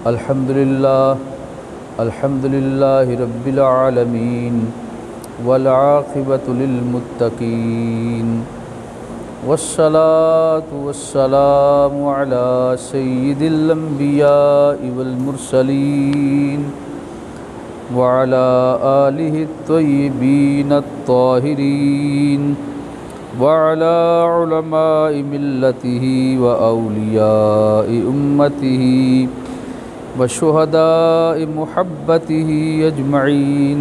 الحمد للہ رب العالمین والعاقبۃ للمتقین والصلاة والسلام علی سید الانبیاء والمرسلین وعلى آلہ الطیبین الطاہرین وعلى علماء ملته وأولياء أمته وشهداء محبته أجمعين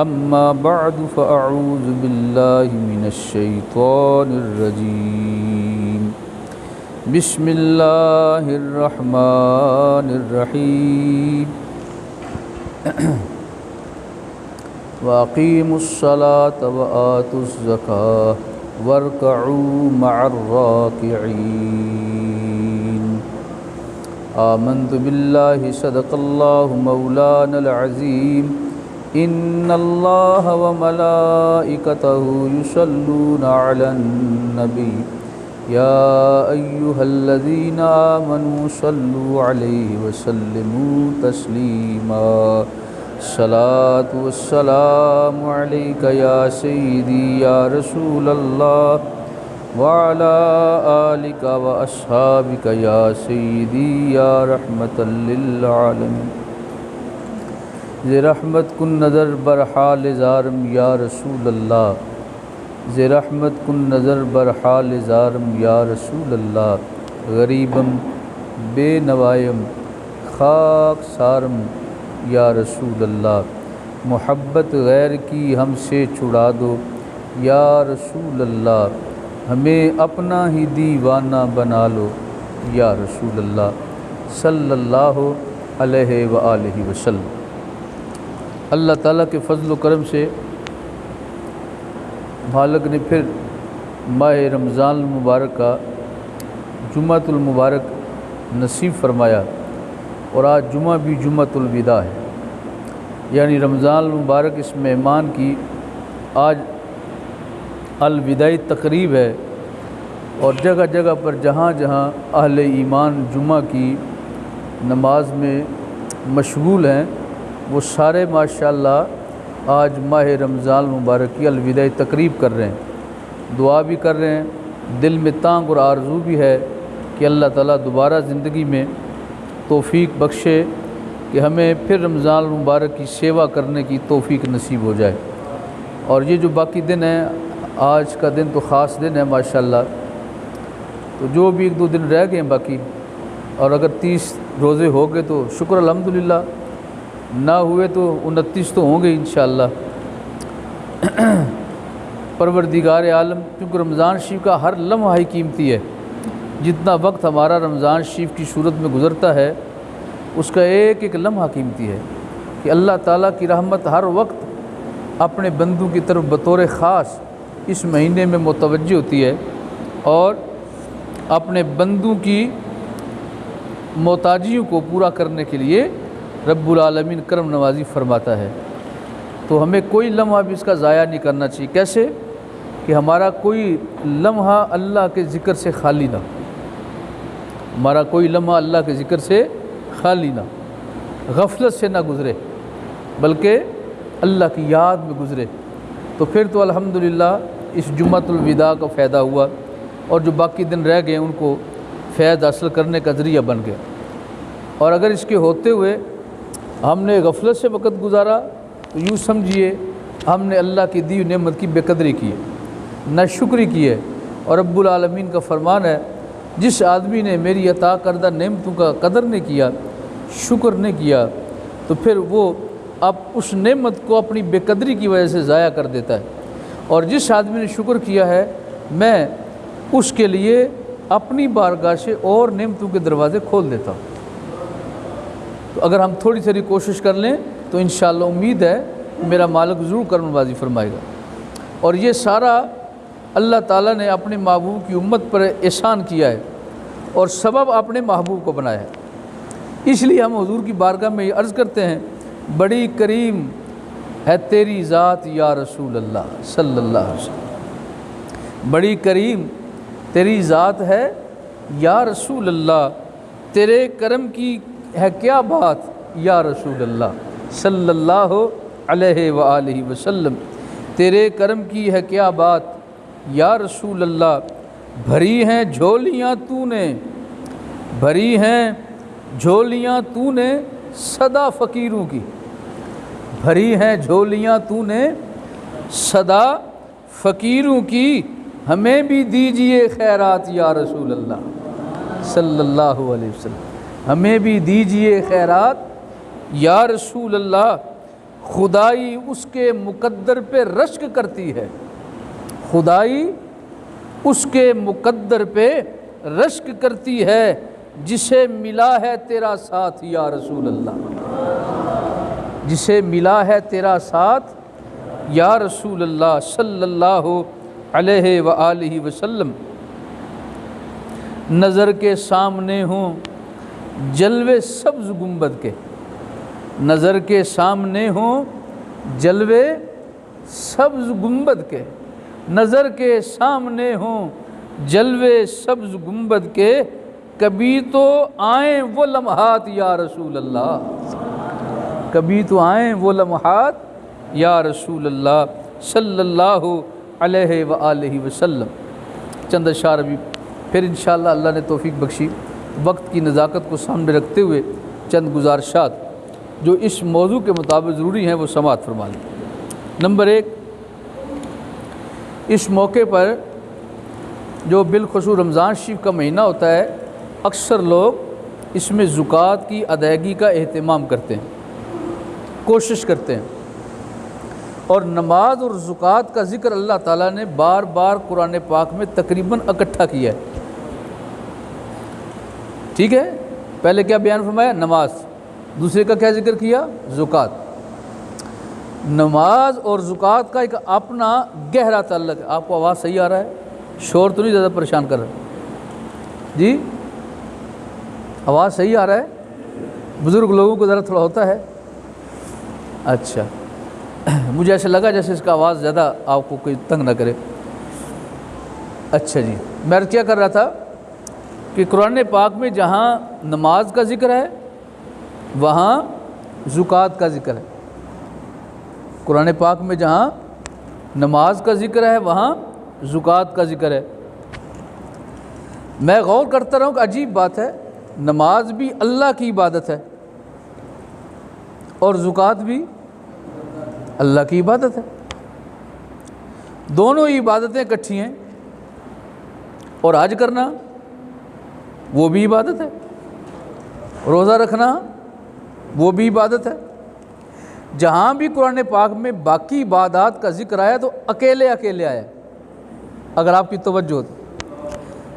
أما بعد فأعوذ بالله من الشيطان الرجيم بسم الله الرحمن الرحيم وأقيموا الصلاة وآتوا الزكاة واركعوا مع الراكعين آمنت بالله صدق الله مولانا العظيم إن الله وملائكته يصلون على النبي يا أيها الذين آمنوا صلوا عليه وسلموا تسليما الصلاة والسلام عليك يا سيدي يا رسول الله وعلى آلك وأصحابك يا سيدي يا رحمة للعالمين زِ رحمت کن نظر برحال زارم یا رسول اللہ زِ رحمت کن نظر برحال زارم یا رسول اللہ غریبم بے نوائم خاک سارم یا رسول اللہ محبت غیر کی ہم سے چھڑا دو یا رسول اللہ ہمیں اپنا ہی دیوانہ بنا لو یا رسول اللہ صلی اللہ علیہ وآلہ وسلم۔ اللہ تعالیٰ کے فضل و کرم سے مالک نے پھر ماہ رمضان المبارک کا جمعۃ المبارک نصیب فرمایا، اور آج جمعہ بھی جمعۃ الوداع ہے، یعنی رمضان المبارک اس مہمان کی آج الوداعی تقریب ہے، اور جگہ جگہ پر جہاں جہاں اہل ایمان جمعہ کی نماز میں مشغول ہیں وہ سارے ماشاءاللہ آج ماہ رمضان المبارک کی الوداعی تقریب کر رہے ہیں، دعا بھی کر رہے ہیں، دل میں تانگ اور آرزو بھی ہے کہ اللہ تعالیٰ دوبارہ زندگی میں توفیق بخشے کہ ہمیں پھر رمضان المبارک کی سیوا کرنے کی توفیق نصیب ہو جائے۔ اور یہ جو باقی دن ہیں، آج کا دن تو خاص دن ہے ماشاءاللہ، تو جو بھی ایک دو دن رہ گئے ہیں باقی، اور اگر 30 روزے ہو گئے تو شکر الحمدللہ، نہ ہوئے تو 29 تو ہوں گے انشاءاللہ۔ پروردگار عالم، کیونکہ رمضان شریف کا ہر لمحہ ہی قیمتی ہے، جتنا وقت ہمارا رمضان شریف کی صورت میں گزرتا ہے اس کا ایک ایک لمحہ قیمتی ہے، کہ اللہ تعالیٰ کی رحمت ہر وقت اپنے بندوں کی طرف بطور خاص اس مہینے میں متوجہ ہوتی ہے، اور اپنے بندوں کی محتاجیوں کو پورا کرنے کے لیے رب العالمین کرم نوازی فرماتا ہے۔ تو ہمیں کوئی لمحہ بھی اس کا ضائع نہیں کرنا چاہیے۔ کیسے؟ کہ ہمارا کوئی لمحہ اللہ کے ذکر سے خالی نہ، ہمارا کوئی لمحہ اللہ کے ذکر سے خالی نہ، غفلت سے نہ گزرے، بلکہ اللہ کی یاد میں گزرے۔ تو پھر تو الحمدللہ اس جمعۃ الوداع کا فائدہ ہوا، اور جو باقی دن رہ گئے ان کو فیض حاصل کرنے کا ذریعہ بن گیا۔ اور اگر اس کے ہوتے ہوئے ہم نے غفلت سے وقت گزارا تو یوں سمجھیے ہم نے اللہ کی دی نعمت کی بے قدری کی ہے، ناشکری کی ہے۔ اور رب العالمین کا فرمان ہے، جس آدمی نے میری عطا کردہ نعمتوں کا قدر نہیں کیا، شکر نہیں کیا، تو پھر وہ اب اس نعمت کو اپنی بے قدری کی وجہ سے ضائع کر دیتا ہے۔ اور جس آدمی نے شکر کیا ہے، میں اس کے لیے اپنی بارگاہ سے اور نعمتوں کے دروازے کھول دیتا ہوں۔ تو اگر ہم تھوڑی سی کوشش کر لیں تو انشاءاللہ امید ہے میرا مالک ضرور کرم نوازی فرمائے گا۔ اور یہ سارا اللہ تعالیٰ نے اپنے محبوب کی امت پر احسان کیا ہے، اور سبب اپنے محبوب کو بنایا ہے۔ اس لیے ہم حضور کی بارگاہ میں یہ عرض کرتے ہیں، بڑی کریم ہے تیری ذات یا رسول اللہ صلی اللہ علیہ وسلم، بڑی کریم تیری ذات ہے یا رسول اللہ، تیرے کرم کی ہے کیا بات یا رسول اللہ صلی اللہ علیہ وآلہ وسلم، تیرے کرم کی ہے کیا بات یا رسول اللہ، بھری ہیں جھولیاں تو نے، بھری ہیں جھولیاں تو نے صدا فقیروں کی، بھری ہیں جھولیاں تو نے صدا فقیروں کی، ہمیں بھی دیجئے خیرات یا رسول اللہ صلی اللہ علیہ وسلم، ہمیں بھی دیجئے خیرات یا رسول اللہ، خدائی اس کے مقدر پہ رشک کرتی ہے، خدائی اس کے مقدر پہ رشک کرتی ہے، جسے ملا ہے تیرا ساتھ یا رسول اللہ، جسے ملا ہے تیرا ساتھ یا رسول اللہ صلی اللہ علیہ وآلہ وسلم، نظر کے سامنے ہوں جلوے سبز گنبد کے، نظر کے سامنے ہوں جلوے سبز گنبد کے، نظر کے سامنے ہوں جلوے سبز گنبد کے، کبھی تو آئیں وہ لمحات یا رسول اللہ، کبھی تو آئیں وہ لمحات یا رسول اللہ صلی اللہ علیہ وآلہ وسلم۔ چند اشعار ابھی پھر انشاءاللہ اللہ نے توفیق بخشی، وقت کی نزاکت کو سامنے رکھتے ہوئے چند گزارشات جو اس موضوع کے مطابق ضروری ہیں وہ سماعت فرما لیں۔ نمبر 1، اس موقع پر جو بالخصوص رمضان شریف کا مہینہ ہوتا ہے، اکثر لوگ اس میں زکوٰۃ کی ادائیگی کا اہتمام کرتے ہیں، کوشش کرتے ہیں، اور نماز اور زکوٰۃ کا ذکر اللہ تعالیٰ نے بار بار قرآن پاک میں تقریباً اکٹھا کیا ہے۔ ٹھیک ہے، پہلے کیا بیان فرمایا؟ نماز، دوسرے کا کیا ذکر کیا؟ زکوٰۃ۔ نماز اور زکوٰۃ کا ایک اپنا گہرا تعلق ہے۔ آپ کو آواز صحیح آ رہا ہے؟ شور تو نہیں زیادہ پریشان کر رہا؟ جی آواز صحیح آ رہا ہے؟ بزرگ لوگوں کو ذرا تھوڑا ہوتا ہے۔ اچھا، مجھے ایسا لگا جیسے اس کا آواز زیادہ آپ کو کوئی تنگ نہ کرے۔ اچھا جی، میں کیا کر رہا تھا کہ قرآن پاک میں جہاں نماز کا ذکر ہے وہاں زکوٰۃ کا ذکر ہے، قرآن پاک میں جہاں نماز کا ذکر ہے وہاں زکوٰۃ کا ذکر ہے۔ میں غور کرتا رہا ہوں کہ عجیب بات ہے، نماز بھی اللہ کی عبادت ہے اور زکوٰۃ بھی اللہ کی عبادت ہے، دونوں ہی عبادتیں اکٹھی ہیں، اور حج کرنا وہ بھی عبادت ہے، روزہ رکھنا وہ بھی عبادت ہے۔ جہاں بھی قرآن پاک میں باقی عبادات کا ذکر آیا تو اکیلے اکیلے آیا، اگر آپ کی توجہ ہو تو۔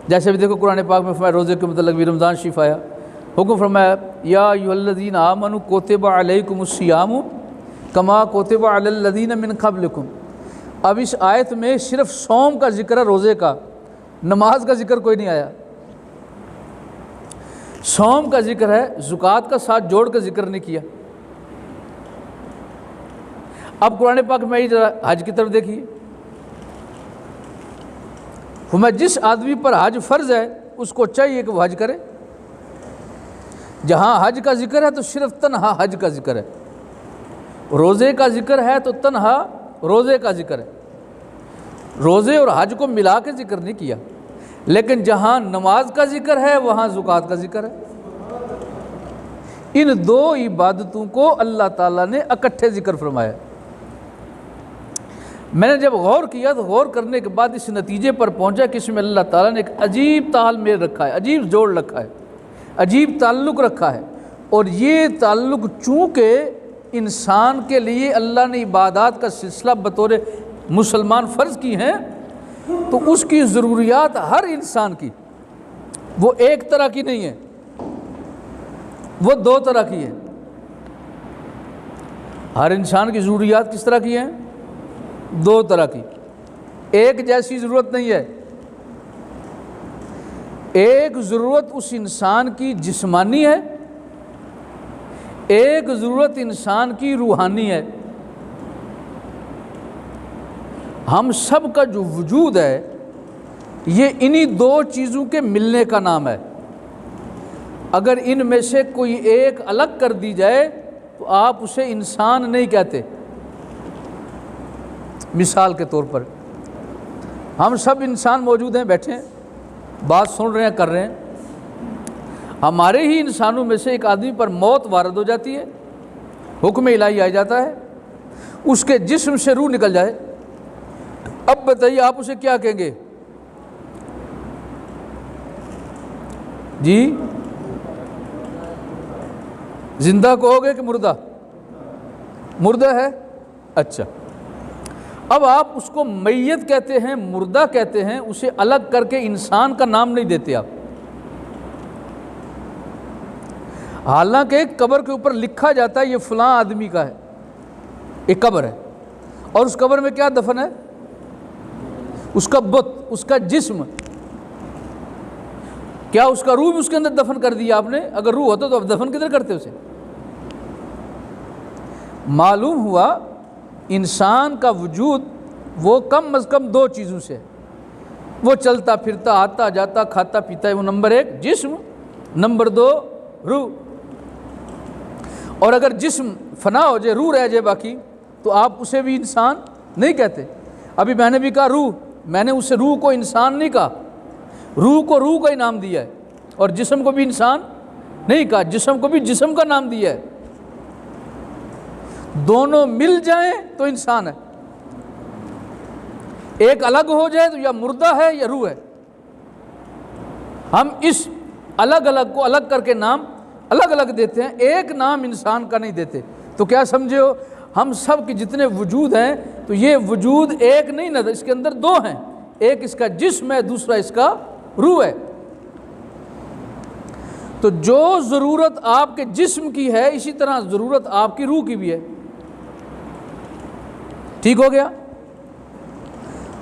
جیسے بھی دیکھو قرآن پاک میں فرمایا روزے کے متعلق بھی رمضان شریف آیا، حکم فرمایا یا ایھا الذین آمنوا کتب علیکم الصیام کما کتب علی الذین من قبلکم۔ اب اس آیت میں صرف صوم کا ذکر ہے، روزے کا، نماز کا ذکر کوئی نہیں آیا۔ صوم کا ذکر ہے، زکوٰۃ کا ساتھ جوڑ کے ذکر نہیں کیا۔ اب قرآن پاک میں ذرا حج کی طرف دیکھیے، فرمایا جس آدمی پر حج فرض ہے اس کو چاہیے کہ وہ حج کرے۔ جہاں حج کا ذکر ہے تو صرف تنہا حج کا ذکر ہے، روزے کا ذکر ہے تو تنہا روزے کا ذکر ہے، روزے اور حج کو ملا کے ذکر نہیں کیا۔ لیکن جہاں نماز کا ذکر ہے وہاں زکوٰۃ کا ذکر ہے۔ ان دو عبادتوں کو اللہ تعالیٰ نے اکٹھے ذکر فرمایا۔ میں نے جب غور کیا تو غور کرنے کے بعد اس نتیجے پر پہنچا کہ اس میں اللہ تعالیٰ نے ایک عجیب تال میل رکھا ہے، عجیب جوڑ رکھا ہے، عجیب تعلق رکھا ہے، اور یہ تعلق چونکہ انسان کے لیے اللہ نے عبادات کا سلسلہ بطور مسلمان فرض کی ہیں تو اس کی ضروریات ہر انسان کی وہ ایک طرح کی نہیں ہے، وہ دو طرح کی ہے۔ ہر انسان کی ضروریات کس طرح کی ہیں؟ دو طرح کی، ایک جیسی ضرورت نہیں ہے۔ ایک ضرورت اس انسان کی جسمانی ہے، ایک ضرورت انسان کی روحانی ہے۔ ہم سب کا جو وجود ہے یہ انہی دو چیزوں کے ملنے کا نام ہے۔ اگر ان میں سے کوئی ایک الگ کر دی جائے تو آپ اسے انسان نہیں کہتے۔ مثال کے طور پر ہم سب انسان موجود ہیں، بیٹھے ہیں، بات سن رہے ہیں، کر رہے ہیں۔ ہمارے ہی انسانوں میں سے ایک آدمی پر موت وارد ہو جاتی ہے، حکم الہی آ جاتا ہے، اس کے جسم سے روح نکل جائے، اب بتائیے آپ اسے کیا کہیں گے؟ جی زندہ کہو گے کہ مردہ؟ مردہ ہے، اچھا۔ اب آپ اس کو میت کہتے ہیں، مردہ کہتے ہیں، اسے الگ کر کے انسان کا نام نہیں دیتے آپ۔ حالانکہ قبر کے اوپر لکھا جاتا ہے یہ فلاں آدمی کا ہے، ایک قبر ہے، اور اس قبر میں کیا دفن ہے؟ اس کا بت، اس کا جسم۔ کیا اس کا روح بھی اس کے اندر دفن کر دیا آپ نے؟ اگر روح ہوتا تو آپ دفن کدھر کرتے اسے؟ معلوم ہوا انسان کا وجود وہ کم از کم دو چیزوں سے، وہ چلتا پھرتا، آتا جاتا، کھاتا پیتا ہے، وہ نمبر ایک جسم، نمبر دو روح۔ اور اگر جسم فنا ہو جائے، روح رہ جائے باقی، تو آپ اسے بھی انسان نہیں کہتے۔ ابھی میں نے بھی کہا روح، میں نے اسے روح کو انسان نہیں کہا، روح کو روح کا ہی نام دیا ہے، اور جسم کو بھی انسان نہیں کہا، جسم کو بھی جسم کا نام دیا ہے۔ دونوں مل جائیں تو انسان ہے، ایک الگ ہو جائے تو یا مردہ ہے یا روح ہے۔ ہم اس الگ الگ کو الگ کر کے نام الگ الگ دیتے ہیں، ایک نام انسان کا نہیں دیتے۔ تو کیا سمجھے ہو، ہم سب کے جتنے وجود ہیں تو یہ وجود ایک نہیں نظر، اس کے اندر دو ہیں، ایک اس کا جسم ہے، دوسرا اس کا روح ہے۔ تو جو ضرورت آپ کے جسم کی ہے اسی طرح ضرورت آپ کی روح کی بھی ہے۔ ٹھیک ہو گیا؟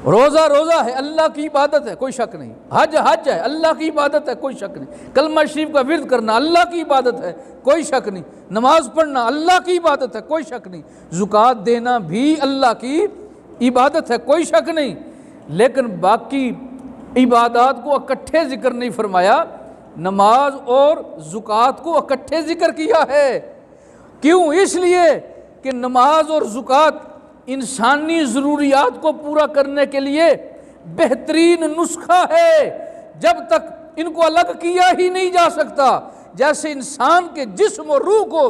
روزہ روزہ ہے، اللہ کی عبادت ہے، کوئی شک نہیں۔ حج حج ہے، اللہ کی عبادت ہے، کوئی شک نہیں۔ کلمہ شریف کا ورد کرنا اللہ کی عبادت ہے، کوئی شک نہیں۔ نماز پڑھنا اللہ کی عبادت ہے، کوئی شک نہیں۔ زکوٰۃ دینا بھی اللہ کی عبادت ہے، کوئی شک نہیں۔ لیکن باقی عبادات کو اکٹھے ذکر نہیں فرمایا، نماز اور زکوٰۃ کو اکٹھے ذکر کیا ہے۔ کیوں؟ اس لیے کہ نماز اور زکوٰۃ انسانی ضروریات کو پورا کرنے کے لیے بہترین نسخہ ہے۔ جب تک ان کو الگ کیا ہی نہیں جا سکتا، جیسے انسان کے جسم اور روح کو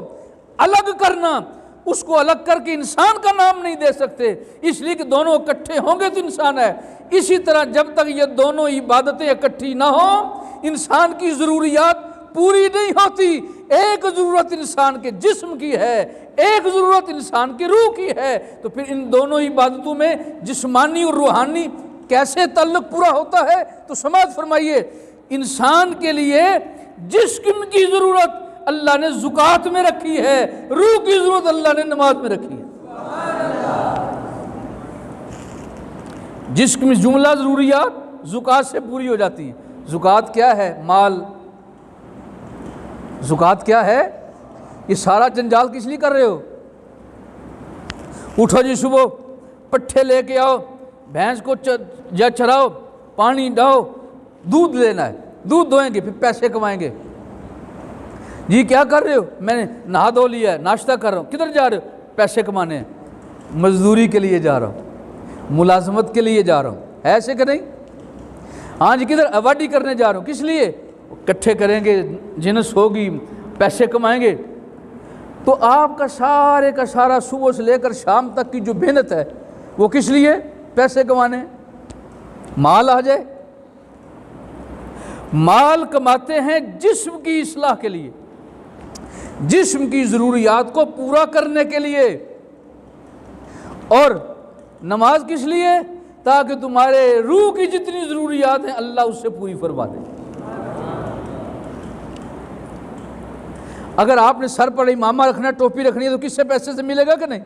الگ کرنا، اس کو الگ کر کے انسان کا نام نہیں دے سکتے، اس لیے کہ دونوں اکٹھے ہوں گے تو انسان ہے۔ اسی طرح جب تک یہ دونوں عبادتیں اکٹھی نہ ہوں، انسان کی ضروریات پوری نہیں ہوتی۔ ایک ضرورت انسان کے جسم کی ہے، ایک ضرورت انسان کی روح کی ہے، تو پھر ان دونوں عبادتوں میں جسمانی اور روحانی کیسے تعلق پورا ہوتا ہے؟ تو سماعت فرمائیے، انسان کے لیے جسم کی ضرورت اللہ نے زکوٰۃ میں رکھی ہے، روح کی ضرورت اللہ نے نماز میں رکھی ہے۔ جسم جملہ ضروریات زکوٰۃ سے پوری ہو جاتی ہیں۔ زکوٰۃ کیا ہے؟ مال۔ زکوٰۃ کیا ہے؟ یہ سارا جنجال کس لیے کر رہے ہو؟ اٹھو جی صبح، پٹھے لے کے آؤ، بھینس کو یا چراؤ، پانی ڈاؤ، دودھ لینا ہے، دودھ دوئیں گے پھر پیسے کمائیں گے۔ جی کیا کر رہے ہو؟ میں نے نہا دھو لیا ہے، ناشتہ کر رہا ہوں۔ کدھر جا رہے ہو؟ پیسے کمانے ہیں، مزدوری کے لیے جا رہا ہوں، ملازمت کے لیے جا رہا ہوں، ایسے کہ نہیں؟ ہاں جی کدھر؟ آبادی کرنے جا رہا ہوں۔ کس لیے؟ اکٹھے کریں گے، جنس ہوگی، پیسے کمائیں گے۔ تو آپ کا سارے کا سارا صبح سے لے کر شام تک کی جو محنت ہے وہ کس لیے؟ پیسے کمانے، مال آ جائے۔ مال کماتے ہیں جسم کی اصلاح کے لیے، جسم کی ضروریات کو پورا کرنے کے لیے، اور نماز کس لیے؟ تاکہ تمہارے روح کی جتنی ضروریات ہیں اللہ اس سے پوری فرما دے۔ اگر آپ نے سر پر امامہ رکھنا ہے، ٹوپی رکھنی ہے، تو کس سے؟ پیسے سے ملے گا کہ نہیں؟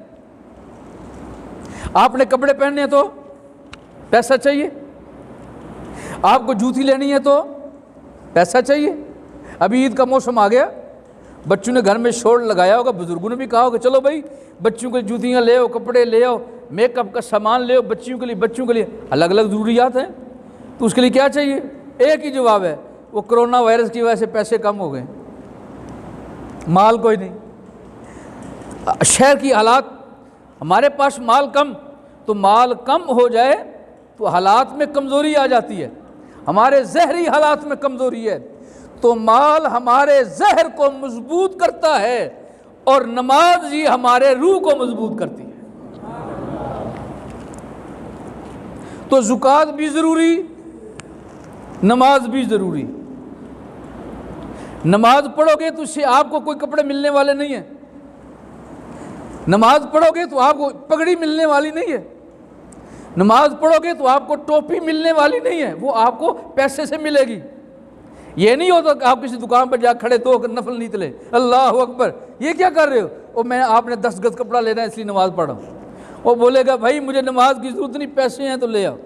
آپ نے کپڑے پہننے ہیں تو پیسہ چاہیے، آپ کو جوتی لینی ہے تو پیسہ چاہیے۔ ابھی عید کا موسم آ گیا، بچوں نے گھر میں شور لگایا ہوگا، بزرگوں نے بھی کہا ہوگا چلو بھائی بچوں کو جوتیاں لے آؤ، کپڑے لے آؤ، میک اپ کا سامان لے آؤ، بچوں کے لیے الگ الگ ضروریات ہیں، تو اس کے لیے کیا چاہیے؟ ایک ہی جواب ہے، وہ کرونا وائرس کی وجہ سے پیسے کم ہو گئے۔ مال کوئی نہیں. شہر کی حالات، ہمارے پاس مال کم، تو مال کم ہو جائے تو حالات میں کمزوری آ جاتی ہے. ہمارے ظہری حالات میں کمزوری ہے تو مال ہمارے ظہر کو مضبوط کرتا ہے اور نماز ہی ہمارے روح کو مضبوط کرتی ہے. تو زکوٰۃ بھی ضروری، نماز بھی ضروری. نماز پڑھو گے تو اس سے آپ کو کوئی کپڑے ملنے والے نہیں ہیں. نماز پڑھو گے تو آپ کو پگڑی ملنے والی نہیں ہے. نماز پڑھو گے تو آپ کو ٹوپی ملنے والی نہیں ہے، وہ آپ کو پیسے سے ملے گی. یہ نہیں ہوتا کہ آپ کسی دکان پر جا کھڑے تو نفل نہیں تلے، اللہ اکبر یہ کیا کر رہے ہو؟ اور میں آپ نے 10 گز کپڑا لینا ہے اس لیے نماز پڑھ رہا ہوں. وہ بولے گا بھائی مجھے نماز کی ضرورت نہیں، پیسے ہیں تو لے آؤ.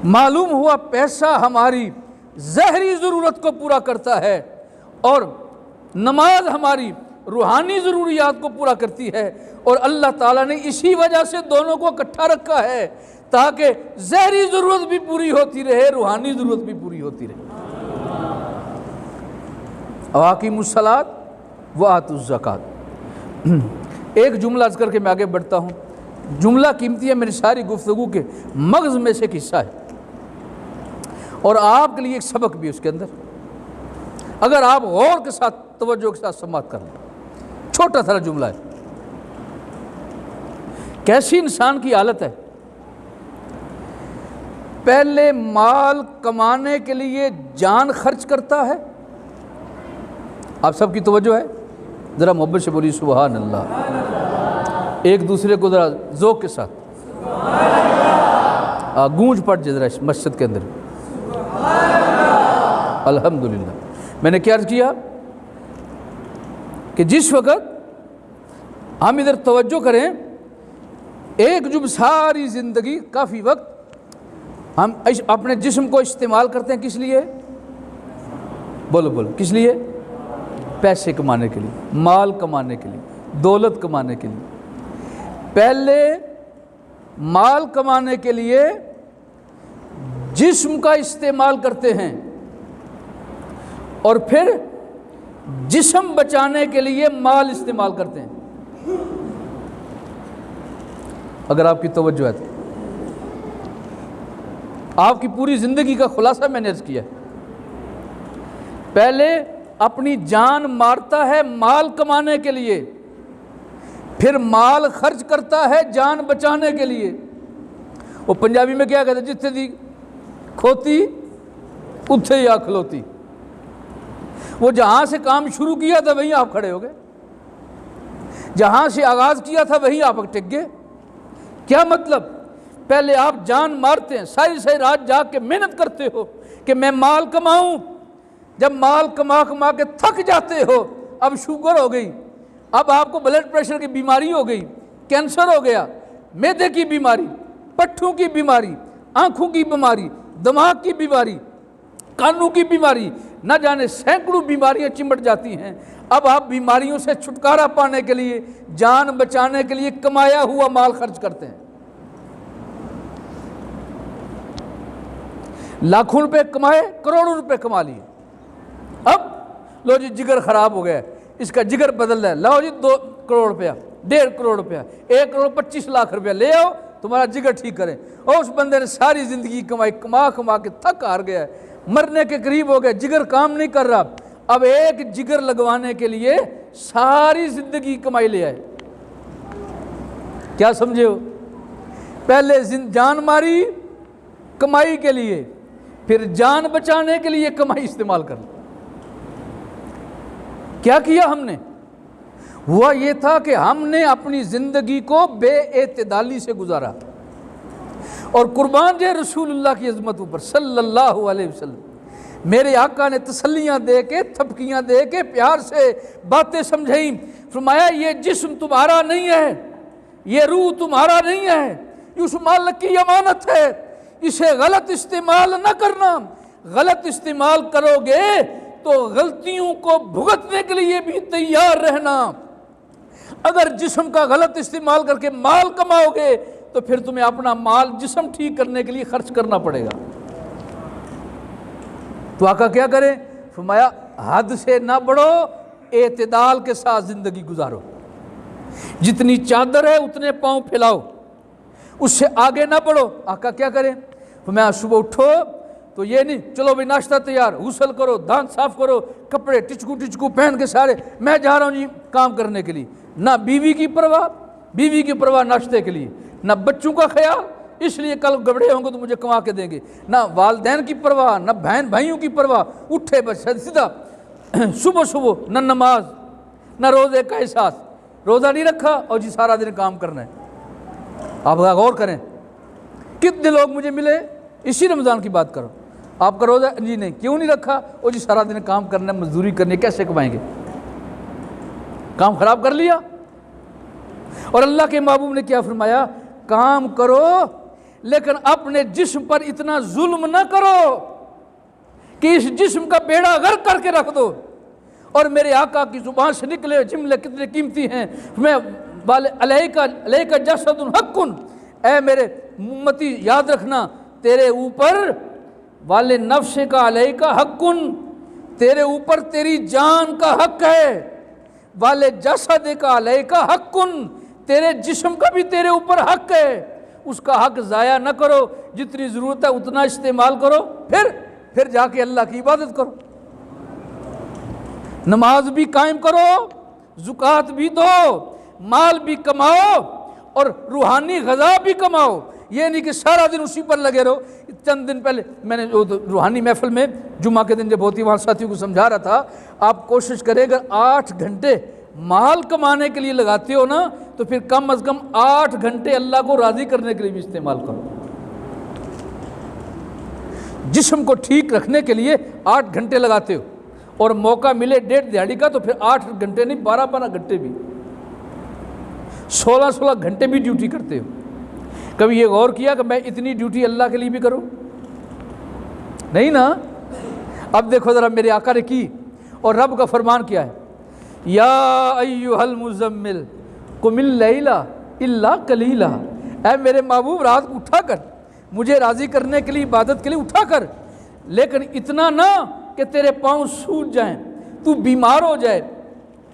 معلوم ہوا پیسہ ہماری ظاہری ضرورت کو پورا کرتا ہے اور نماز ہماری روحانی ضروریات کو پورا کرتی ہے. اور اللہ تعالیٰ نے اسی وجہ سے دونوں کو اکٹھا رکھا ہے تاکہ ظاہری ضرورت بھی پوری ہوتی رہے، روحانی ضرورت بھی پوری ہوتی رہے. اقیموا الصلاۃ وآتوا الزکوٰۃ. ایک جملہ عرض کر کے میں آگے بڑھتا ہوں. جملہ قیمتی ہے، میری ساری گفتگو کے مغز میں سے ایک حصہ ہے اور آپ کے لیے ایک سبق بھی اس کے اندر، اگر آپ غور کے ساتھ توجہ کے ساتھ سماعت کر لیں. چھوٹا سا جملہ ہے. کیسی انسان کی حالت ہے، پہلے مال کمانے کے لیے جان خرچ کرتا ہے. آپ سب کی توجہ ہے، ذرا محبت سے بولی سبحان اللہ. ایک دوسرے کو ذرا ذوق کے ساتھ گونج پڑ جائے ذرا مسجد کے اندر. الحمدللہ. میں نے کیا عرض کیا کہ جس وقت ہم ادھر توجہ کریں، ایک جب ساری زندگی کافی وقت ہم اپنے جسم کو استعمال کرتے ہیں کس لیے؟ بولو بولو کس لیے؟ پیسے کمانے کے لیے، مال کمانے کے لیے، دولت کمانے کے لیے. پہلے مال کمانے کے لیے جسم کا استعمال کرتے ہیں اور پھر جسم بچانے کے لیے مال استعمال کرتے ہیں. اگر آپ کی توجہ ہے تو آپ کی پوری زندگی کا خلاصہ میں نے عرض کیا. پہلے اپنی جان مارتا ہے مال کمانے کے لیے، پھر مال خرچ کرتا ہے جان بچانے کے لیے. وہ پنجابی میں کیا کہتے ہیں، جتنے دی کھوتی اتھے ہی آ کھلوتی. وہ جہاں سے کام شروع کیا تھا وہیں آپ کھڑے ہو گئے، جہاں سے آغاز کیا تھا وہیں آپ ٹک گئے. کیا مطلب؟ پہلے آپ جان مارتے ہیں، ساری رات جاگ کے محنت کرتے ہو کہ میں مال کماؤں. جب مال کما کے تھک جاتے ہو، اب شوگر ہو گئی، اب آپ کو بلڈ پریشر کی بیماری ہو گئی، کینسر ہو گیا، معدے کی بیماری، پٹھوں کی بیماری، آنکھوں کی بیماری، دماغ کی بیماری، کانوں کی بیماری، نہ جانے سینکڑوں بیماریاں چمٹ جاتی ہیں. اب آپ بیماریوں سے چھٹکارا پانے کے لیے، جان بچانے کے لیے کمایا ہوا مال خرچ کرتے ہیں. لاکھوں روپے کمائے، کروڑوں روپے کما لیے. اب لو جی جگر خراب ہو گیا، اس کا جگر بدل ہے، لاؤ جی 2 کروڑ روپیہ، 1.5 کروڑ روپیہ، 1 کروڑ 25 لاکھ روپیہ لے آؤ، تمہارا جگر ٹھیک کریں. اور اس بندے نے ساری زندگی کمائی، کما کے تھک ہار گیا، مرنے کے قریب ہو گیا، جگر کام نہیں کر رہا. اب ایک جگر لگوانے کے لیے ساری زندگی کمائی لے آئے. کیا سمجھے ہو؟ پہلے جان ماری کمائی کے لیے، پھر جان بچانے کے لیے کمائی استعمال کر لی. کیا کیا ہم نے؟ ہوا یہ تھا کہ ہم نے اپنی زندگی کو بے اعتدالی سے گزارا. اور قربان جائے رسول اللہ کی عظمتوں پر صلی اللہ علیہ وسلم. میرے آقا نے تسلیاں دے کے، تھپکیاں دے کے، پیار سے باتیں سمجھائیں. فرمایا یہ جسم تمہارا نہیں ہے، یہ روح تمہارا نہیں ہے، یہ اس مالک کی امانت ہے، اسے غلط استعمال نہ کرنا. غلط استعمال کرو گے تو غلطیوں کو بھگتنے کے لیے بھی تیار رہنا. اگر جسم کا غلط استعمال کر کے مال کماؤ گے تو پھر تمہیں اپنا مال جسم ٹھیک کرنے کے لیے خرچ کرنا پڑے گا. تو آقا کیا کریں؟ فرمایا حد سے نہ بڑھو، اعتدال کے ساتھ زندگی گزارو، جتنی چادر ہے اتنے پاؤں پھیلاؤ، اس سے آگے نہ بڑھو۔ آقا کیا کریں؟ میں صبح اٹھو تو یہ نہیں چلو بھائی ناشتہ تیار، غسل کرو، دانت صاف کرو، کپڑے ٹچکو پہن کے سارے میں جا رہا ہوں جی کام کرنے کے لیے، نہ بیوی کی پرواہ ناشتے کے لیے، نہ بچوں کا خیال اس لیے کل گبڑے ہوں گے تو مجھے کما کے دیں گے، نہ والدین کی پرواہ، نہ بہن بھائیوں کی پرواہ، اٹھے بس سیدھا صبح نہ نماز نہ روزے کا احساس، روزہ نہیں رکھا اور جی سارا دن کام کرنا ہے۔ آپ غور کریں کتنے لوگ مجھے ملے اسی رمضان کی بات کرو، آپ کا روزہ جی نہیں، کیوں نہیں رکھا؟ اور جی سارا دن کام کرنا ہے، مزدوری کرنی ہے، کیسے کمائیں گے؟ کام خراب کر لیا۔ اور اللہ کے محبوب نے کیا فرمایا؟ کام کرو لیکن اپنے جسم پر اتنا ظلم نہ کرو کہ اس جسم کا بیڑا غرق کر کے رکھ دو۔ اور میرے آقا کی زبان سے نکلے جملے کتنے قیمتی ہیں، میں علیک جسد حق، اے میرے امتی یاد رکھنا تیرے اوپر والے نفس کا علیک حق، تیرے اوپر تیری جان کا حق ہے، والے جسد کا علیک حق، تیرے جسم کا بھی تیرے اوپر حق ہے، اس کا حق ضائع نہ کرو، جتنی ضرورت ہے اتنا استعمال کرو، پھر جا کے اللہ کی عبادت کرو، نماز بھی قائم کرو، زکوٰۃ بھی دو، مال بھی کماؤ اور روحانی غذا بھی کماؤ، یہ نہیں کہ سارا دن اسی پر لگے رہو۔ چند دن پہلے میں نے روحانی محفل میں جمعہ کے دن جب ہوتی وہاں ساتھیوں کو سمجھا رہا تھا، آپ کوشش کریں اگر 8 گھنٹے مال کمانے کے لیے لگاتے ہو نا تو پھر کم از کم 8 گھنٹے اللہ کو راضی کرنے کے لیے بھی استعمال کرو۔ جسم کو ٹھیک رکھنے کے لیے 8 گھنٹے لگاتے ہو اور موقع ملے 1.5 دہاڑی کا تو پھر 8 گھنٹے نہیں 12 گھنٹے بھی، 16 گھنٹے بھی ڈیوٹی کرتے ہو۔ کبھی یہ غور کیا کہ میں اتنی ڈیوٹی اللہ کے لیے بھی کروں؟ نہیں نا۔ اب دیکھو ذرا میرے آقا نے کی اور رب کا فرمان کیا ہے، یا ایھا المزمل قم اللیل الا قلیلا، اے میرے محبوب رات کو اٹھا کر مجھے راضی کرنے کے لیے عبادت کے لیے اٹھا کر، لیکن اتنا نہ کہ تیرے پاؤں سوج جائیں، تو بیمار ہو جائے،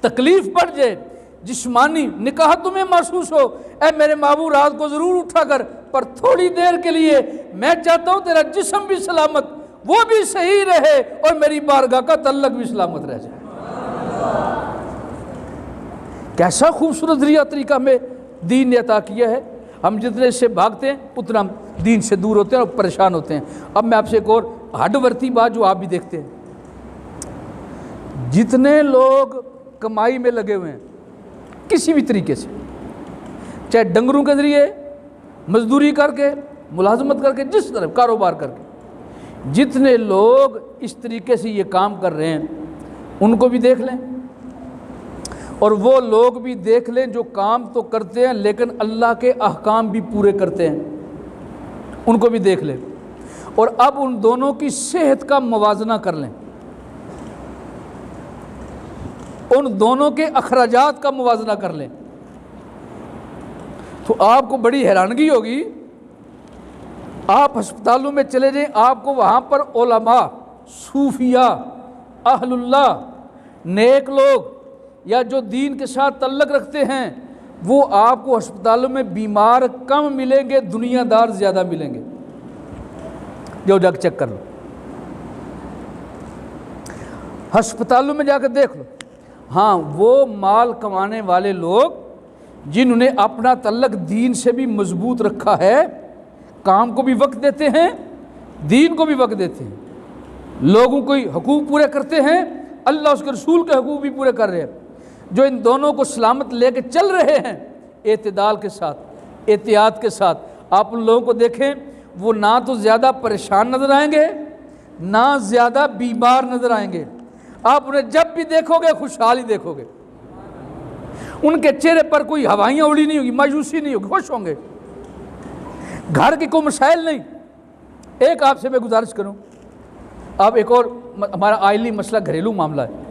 تکلیف پڑ جائے، جسمانی نکاح تمہیں محسوس ہو، اے میرے محبوب رات کو ضرور اٹھا کر، پر تھوڑی دیر کے لیے میں چاہتا ہوں تیرا جسم بھی سلامت، وہ بھی صحیح رہے اور میری بارگاہ کا تعلق بھی سلامت رہ جائے۔ کیسا خوبصورت ذریعہ طریقہ میں دین نے عطا کیا ہے۔ ہم جتنے اس سے بھاگتے ہیں اتنا ہم دین سے دور ہوتے ہیں اور پریشان ہوتے ہیں۔ اب میں آپ سے ایک اور ہڈ ورتی بات جو آپ بھی دیکھتے ہیں، جتنے لوگ کمائی میں لگے ہوئے ہیں کسی بھی طریقے سے، چاہے ڈنگروں کے ذریعے مزدوری کر کے، ملازمت کر کے، جس طرح کاروبار کر کے، جتنے لوگ اس طریقے سے یہ کام کر رہے ہیں ان کو بھی دیکھ لیں، اور وہ لوگ بھی دیکھ لیں جو کام تو کرتے ہیں لیکن اللہ کے احکام بھی پورے کرتے ہیں، ان کو بھی دیکھ لیں، اور اب ان دونوں کی صحت کا موازنہ کر لیں، ان دونوں کے اخراجات کا موازنہ کر لیں، تو آپ کو بڑی حیرانگی ہوگی۔ آپ ہسپتالوں میں چلے جائیں، آپ کو وہاں پر علماء، صوفیاء، اہل اللہ، نیک لوگ یا جو دین کے ساتھ تعلق رکھتے ہیں، وہ آپ کو ہسپتالوں میں بیمار کم ملیں گے، دنیا دار زیادہ ملیں گے۔ جو جا کے چیک کر لو، ہسپتالوں میں جا کے دیکھ لو۔ ہاں وہ مال کمانے والے لوگ جنہوں نے اپنا تعلق دین سے بھی مضبوط رکھا ہے، کام کو بھی وقت دیتے ہیں، دین کو بھی وقت دیتے ہیں، لوگوں کو حقوق پورے کرتے ہیں، اللہ اس کے رسول کے حقوق بھی پورے کر رہے ہیں، جو ان دونوں کو سلامت لے کے چل رہے ہیں اعتدال کے ساتھ، احتیاط کے ساتھ۔ آپ ان لوگوں کو دیکھیں، وہ نہ تو زیادہ پریشان نظر آئیں گے نہ زیادہ بیمار نظر آئیں گے، آپ انہیں جب بھی دیکھو گے خوشحال ہی دیکھو گے، ان کے چہرے پر کوئی ہوائیاں اڑی نہیں ہوگی، مایوسی نہیں ہوگی، خوش ہوں گے، گھر کے کوئی مسائل نہیں۔ ایک آپ سے میں گزارش کروں، آپ ایک اور ہمارا آئلی مسئلہ گھریلو معاملہ ہے،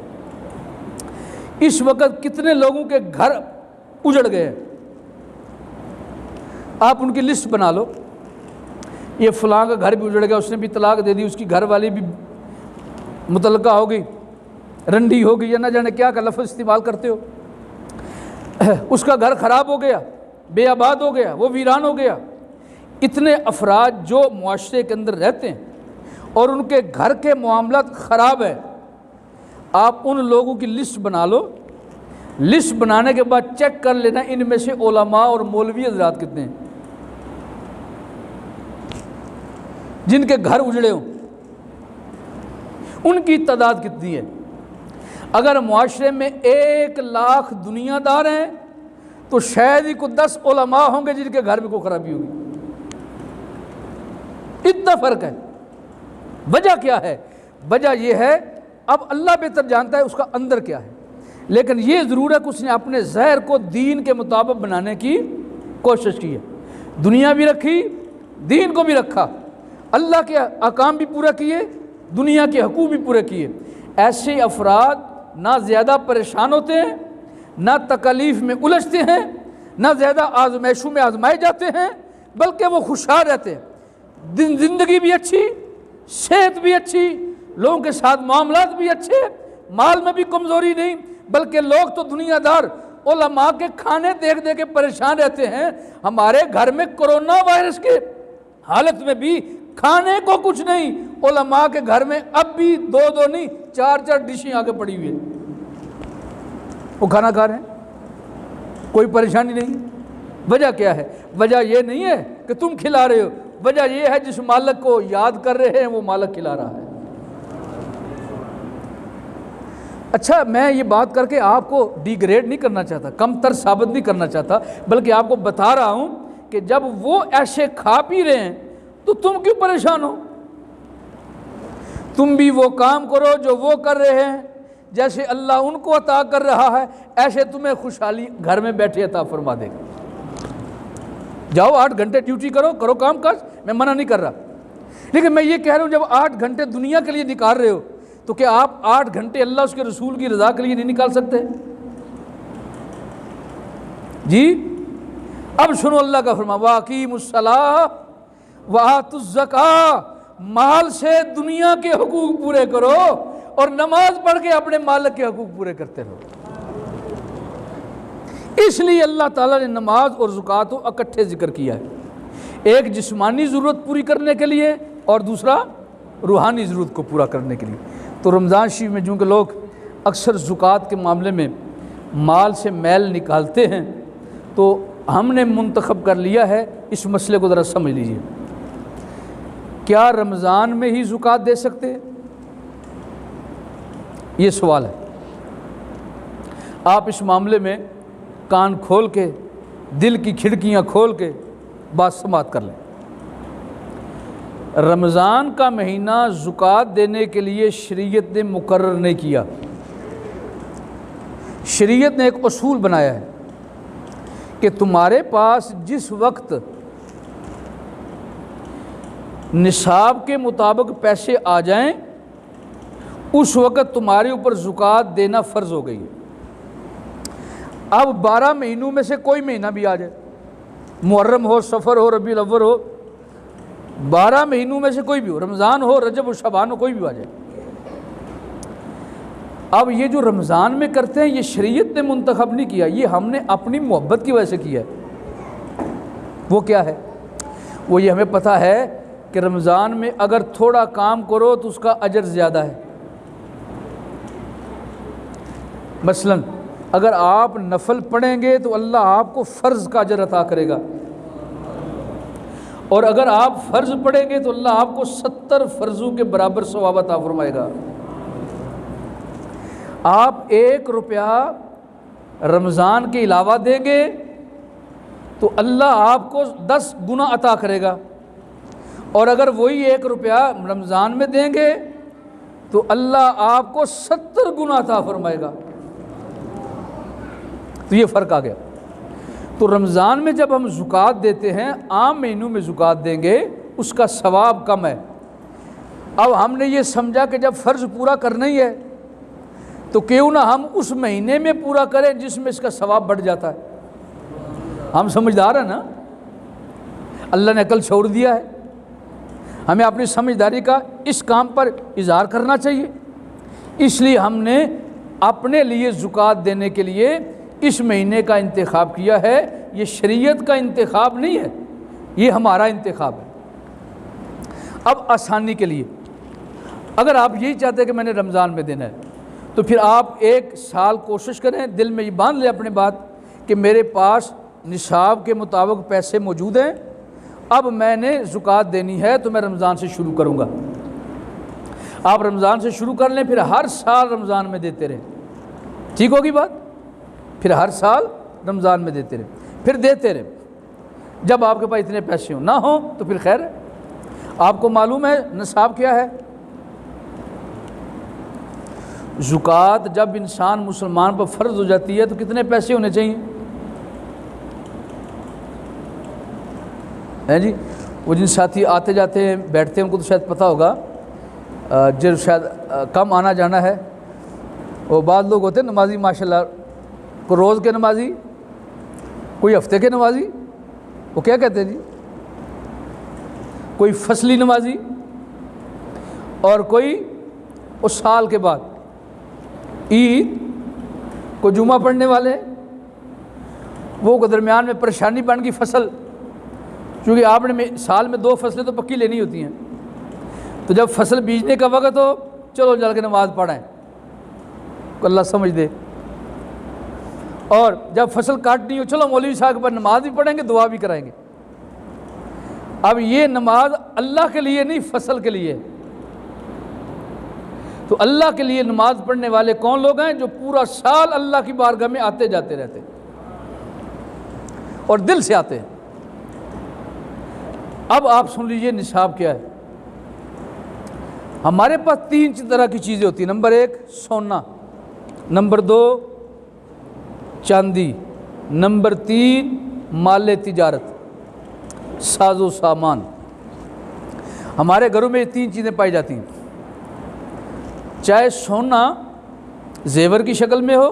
اس وقت کتنے لوگوں کے گھر اجڑ گئے ہیں، آپ ان کی لسٹ بنا لو، یہ فلاں کا گھر بھی اجڑ گیا، اس نے بھی طلاق دے دی، اس کی گھر والی بھی متعلقہ ہو گئی، رنڈی ہو گئی یا نہ جانے کیا کا لفظ استعمال کرتے ہو، اس کا گھر خراب ہو گیا، بے آباد ہو گیا، وہ ویران ہو گیا۔ اتنے افراد جو معاشرے کے اندر رہتے ہیں اور ان کے گھر کے معاملات خراب ہیں، آپ ان لوگوں کی لسٹ بنا لو، لسٹ بنانے کے بعد چیک کر لینا ان میں سے علماء اور مولوی حضرات کتنے ہیں جن کے گھر اجڑے ہوں، ان کی تعداد کتنی ہے۔ اگر معاشرے میں 1,00,000 دنیا دار ہیں تو شاید ہی کوئی 10 علماء ہوں گے جن کے گھر میں کوئی خرابی ہوگی، اتنا فرق ہے۔ وجہ کیا ہے؟ وجہ یہ ہے، اب اللہ بہتر جانتا ہے اس کا اندر کیا ہے، لیکن یہ ضرور ہے کہ اس نے اپنے ظاہر کو دین کے مطابق بنانے کی کوشش کی ہے، دنیا بھی رکھی، دین کو بھی رکھا، اللہ کے احکام بھی پورا کیے، دنیا کے حقوق بھی پورے کیے۔ ایسے افراد نہ زیادہ پریشان ہوتے ہیں، نہ تکالیف میں الجھتے ہیں، نہ زیادہ آزمائشوں میں آزمائے جاتے ہیں، بلکہ وہ خوشحال رہتے ہیں، زندگی بھی اچھی، صحت بھی اچھی، لوگوں کے ساتھ معاملات بھی اچھے، مال میں بھی کمزوری نہیں، بلکہ لوگ تو دنیا دار علماء کے کھانے دیکھ دیکھ کے پریشان رہتے ہیں۔ ہمارے گھر میں کرونا وائرس کے حالت میں بھی کھانے کو کچھ نہیں، علماء کے گھر میں اب بھی 2 نہیں 4 ڈشیں آگے پڑی ہوئی ہیں، وہ کھانا کھا رہے ہیں، کوئی پریشانی نہیں۔ وجہ کیا ہے؟ وجہ یہ نہیں ہے کہ تم کھلا رہے ہو، وجہ یہ ہے جس مالک کو یاد کر رہے ہیں وہ مالک کھلا رہا ہے۔ اچھا، میں یہ بات کر کے آپ کو ڈی گریڈ نہیں کرنا چاہتا، کم تر ثابت نہیں کرنا چاہتا، بلکہ آپ کو بتا رہا ہوں کہ جب وہ ایسے کھا پی رہے ہیں تو تم کیوں پریشان ہو؟ تم بھی وہ کام کرو جو وہ کر رہے ہیں، جیسے اللہ ان کو عطا کر رہا ہے ایسے تمہیں خوشحالی گھر میں بیٹھے عطا فرما دے گا۔ جاؤ 8 گھنٹے ڈیوٹی کرو کام کاج، میں منع نہیں کر رہا، لیکن میں یہ کہہ رہا ہوں جب 8 گھنٹے دنیا کے لیے نکال رہے ہو تو کیا آپ 8 گھنٹے اللہ اس کے رسول کی رضا کے لیے نہیں نکال سکتے؟ جی اب سنو اللہ کا فرمان، وَأَقِیمُوا الصَّلَاةَ وَآتُوا الزَّکَاةَ، مال سے دنیا کے حقوق پورے کرو اور نماز پڑھ کے اپنے مالک کے حقوق پورے کرتے رہو۔ اس لیے اللہ تعالیٰ نے نماز اور زکوٰۃ کو اکٹھے ذکر کیا ہے، ایک جسمانی ضرورت پوری کرنے کے لیے اور دوسرا روحانی ضرورت کو پورا کرنے کے لیے۔ تو رمضان شریف میں چونکہ لوگ اکثر زکوٰۃ کے معاملے میں مال سے میل نکالتے ہیں، تو ہم نے منتخب کر لیا ہے، اس مسئلے کو ذرا سمجھ لیجیے۔ کیا رمضان میں ہی زکوٰۃ دے سکتے ہیں؟ یہ سوال ہے۔ آپ اس معاملے میں کان کھول کے، دل کی کھڑکیاں کھول کے بات سماعت کر لیں۔ رمضان کا مہینہ زکوٰۃ دینے کے لیے شریعت نے مقرر نہیں کیا، شریعت نے ایک اصول بنایا ہے کہ تمہارے پاس جس وقت نصاب کے مطابق پیسے آ جائیں اس وقت تمہارے اوپر زکوٰۃ دینا فرض ہو گئی ہے۔ اب 12 مہینوں میں سے کوئی مہینہ بھی آ جائے، محرم ہو، سفر ہو، ربیع الاول ہو، 12 مہینوں میں سے کوئی بھی ہو، رمضان ہو، رجب و شعبان ہو، کوئی بھی آ جائے۔ اب یہ جو رمضان میں کرتے ہیں یہ شریعت نے منتخب نہیں کیا، یہ ہم نے اپنی محبت کی وجہ سے کیا ہے۔ وہ کیا ہے؟ وہ یہ ہمیں پتہ ہے کہ رمضان میں اگر تھوڑا کام کرو تو اس کا اجر زیادہ ہے۔ مثلا اگر آپ نفل پڑھیں گے تو اللہ آپ کو فرض کا اجر عطا کرے گا، اور اگر آپ فرض پڑھیں گے تو اللہ آپ کو 70 فرضوں کے برابر ثواب عطا فرمائے گا۔ آپ 1 روپیہ رمضان کے علاوہ دیں گے تو اللہ آپ کو 10 گنا عطا کرے گا، اور اگر وہی 1 روپیہ رمضان میں دیں گے تو اللہ آپ کو 70 گنا عطا فرمائے گا۔ تو یہ فرق آ گیا۔ تو رمضان میں جب ہم زکوٰۃ دیتے ہیں، عام مہینوں میں زکوٰۃ دیں گے اس کا ثواب کم ہے۔ اب ہم نے یہ سمجھا کہ جب فرض پورا کرنا ہی ہے تو کیوں نہ ہم اس مہینے میں پورا کریں جس میں اس کا ثواب بڑھ جاتا ہے۔ ہم سمجھدار ہیں نا، اللہ نے عقل چھوڑ دیا ہے، ہمیں اپنی سمجھداری کا اس کام پر اظہار کرنا چاہیے۔ اس لیے ہم نے اپنے لیے زکوٰۃ دینے کے لیے اس مہینے کا انتخاب کیا ہے۔ یہ شریعت کا انتخاب نہیں ہے، یہ ہمارا انتخاب ہے۔ اب آسانی کے لیے اگر آپ یہی چاہتے ہیں کہ میں نے رمضان میں دینا ہے تو پھر آپ ایک سال کوشش کریں، دل میں یہ باندھ لیں اپنے بات کہ میرے پاس نصاب کے مطابق پیسے موجود ہیں، اب میں نے زکوٰۃ دینی ہے تو میں رمضان سے شروع کروں گا۔ آپ رمضان سے شروع کر لیں، پھر ہر سال رمضان میں دیتے رہیں، ٹھیک ہوگی بات؟ پھر ہر سال رمضان میں دیتے رہیں، پھر دیتے رہیں جب آپ کے پاس اتنے پیسے ہوں، نہ ہوں تو پھر خیر ہے۔ آپ کو معلوم ہے نصاب کیا ہے؟ زکوٰۃ جب انسان مسلمان پر فرض ہو جاتی ہے تو کتنے پیسے ہونے چاہیے؟ ہیں جی، وہ جن ساتھی آتے جاتے ہیں بیٹھتے ہیں ان کو تو شاید پتہ ہوگا، جو شاید کم آنا جانا ہے، وہ بعض لوگ ہوتے ہیں نمازی ماشاءاللہ، کوئی روز کے نمازی، کوئی ہفتے کے نمازی، وہ کیا کہتے ہیں جی، کوئی فصلی نمازی، اور کوئی اس سال کے بعد عید کو جمعہ پڑھنے والے، وہ درمیان میں پریشانی بن گئی فصل، کیونکہ آپ نے سال میں 2 فصلیں تو پکی لینی ہوتی ہیں، تو جب فصل بیجنے کا وقت ہو چلو جل کے نماز پڑھیں، اللہ سمجھ دے، اور جب فصل کاٹنی ہو چلو مولوی صاحب کے پاس نماز بھی پڑھیں گے، دعا بھی کرائیں گے۔ اب یہ نماز اللہ کے لیے نہیں، فصل کے لیے۔ تو اللہ کے لیے نماز پڑھنے والے کون لوگ ہیں؟ جو پورا سال اللہ کی بارگاہ میں آتے جاتے رہتے اور دل سے آتے ہیں۔ اب آپ سن لیجئے نصاب کیا ہے۔ ہمارے پاس 3 طرح کی چیزیں ہوتی ہیں۔ نمبر 1 سونا، نمبر 2 چاندی، نمبر 3 مال تجارت، ساز و سامان۔ ہمارے گھروں میں یہ 3 چیزیں پائی جاتی ہیں، چاہے سونا زیور کی شکل میں ہو،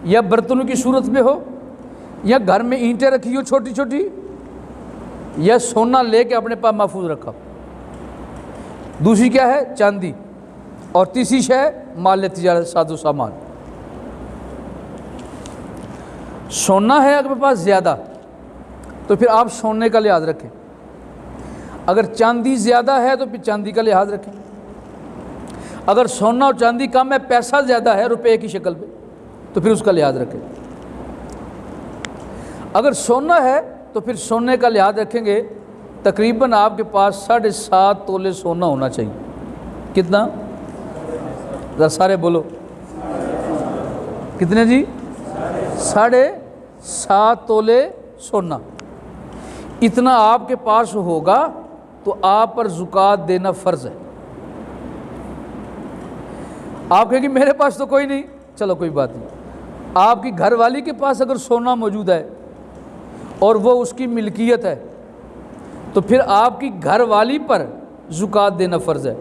یا برتنوں کی صورت میں ہو، یا گھر میں اینٹیں رکھی ہو چھوٹی چھوٹی، یا سونا لے کے اپنے پاس محفوظ رکھا۔ دوسری کیا ہے؟ چاندی، اور تیسری شے مال تجارت، ساز و سامان۔ سونا ہے اگر پاس زیادہ تو پھر آپ سونے کا لحاظ رکھیں، اگر چاندی زیادہ ہے تو پھر چاندی کا لحاظ رکھیں، اگر سونا اور چاندی کم ہے، پیسہ زیادہ ہے روپے کی شکل پہ، تو پھر اس کا لحاظ رکھیں۔ اگر سونا ہے تو پھر سونے کا لحاظ رکھیں گے، تقریباً آپ کے پاس 7.5 تولے سونا ہونا چاہیے۔ کتنا؟ ذرا سارے بولو، کتنے جی؟ 7.5 تولے سونا۔ اتنا آپ کے پاس ہوگا تو آپ پر زکوٰۃ دینا فرض ہے۔ آپ کہیں گے میرے پاس تو کوئی نہیں، چلو کوئی بات نہیں، آپ کی گھر والی کے پاس اگر سونا موجود ہے اور وہ اس کی ملکیت ہے تو پھر آپ کی گھر والی پر زکوٰۃ دینا فرض ہے۔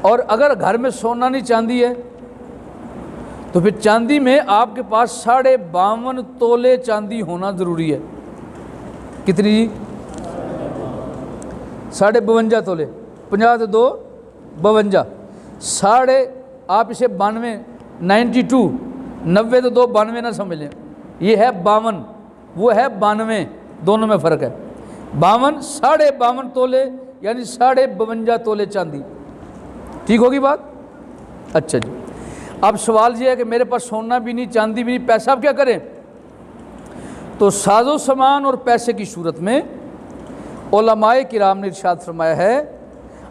اور اگر گھر میں سونا نہیں چاندی ہے تو پھر چاندی میں آپ کے پاس 52.5 تولے چاندی ہونا ضروری ہے۔ کتنی جی؟ 52.5 تولے، 50 سے 2 52، ساڑھے آپ اسے 92 92 90 تو 2 92 نہ سمجھ لیں، یہ ہے 52، وہ ہے 92، دونوں میں فرق ہے۔ 52 52.5 تولے یعنی 52.5 تولے چاندی، ٹھیک ہوگی بات؟ اچھا جی، اب سوال یہ ہے کہ میرے پاس سونا بھی نہیں چاندی بھی نہیں، پیسہ اب کیا کریں؟ تو ساز و سامان اور پیسے کی صورت میں علماء کرام نے ارشاد فرمایا ہے،